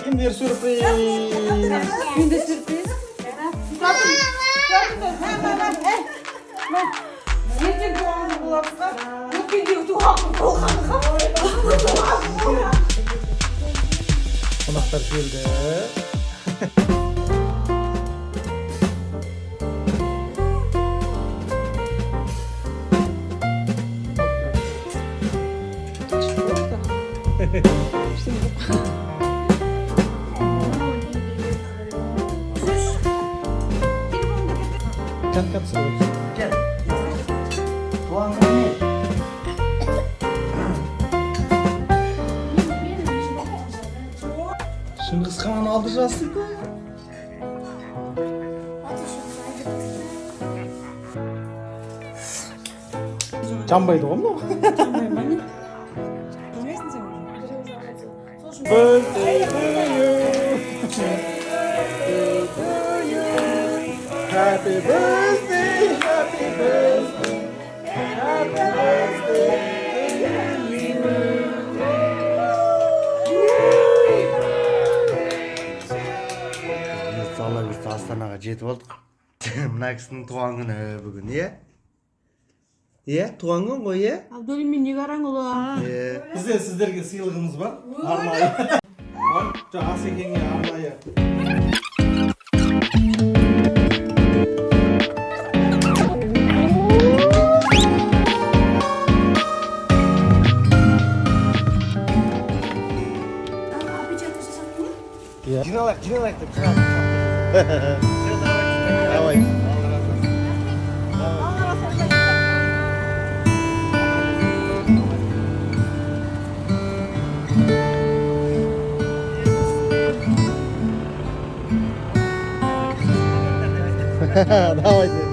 Kinder sürpriz. Kinder sürpriz. Ертең туған күн болатса, өткендегі туған күн болғаны Қонақтар келді. Can katılıyoruz. Gel. Tuğan ne? Шыңғыс хан алдырасыз. Жанбайды ғой мынау. Birthday to you. Happy birthday, happy birthday, happy birthday to you. Алла бұйыртса Астанаға жетіп алдық. Мына кісінің туған күні бүгін, иә? Иә, туған күн ғой, иә? Абдулин мен неге араңылы? Бізде сіздерге сыйлығымыз бар. Арнайы. Жаңа Асекеңе арнайы. Жиналайық деп шығады. Давай. Давайте.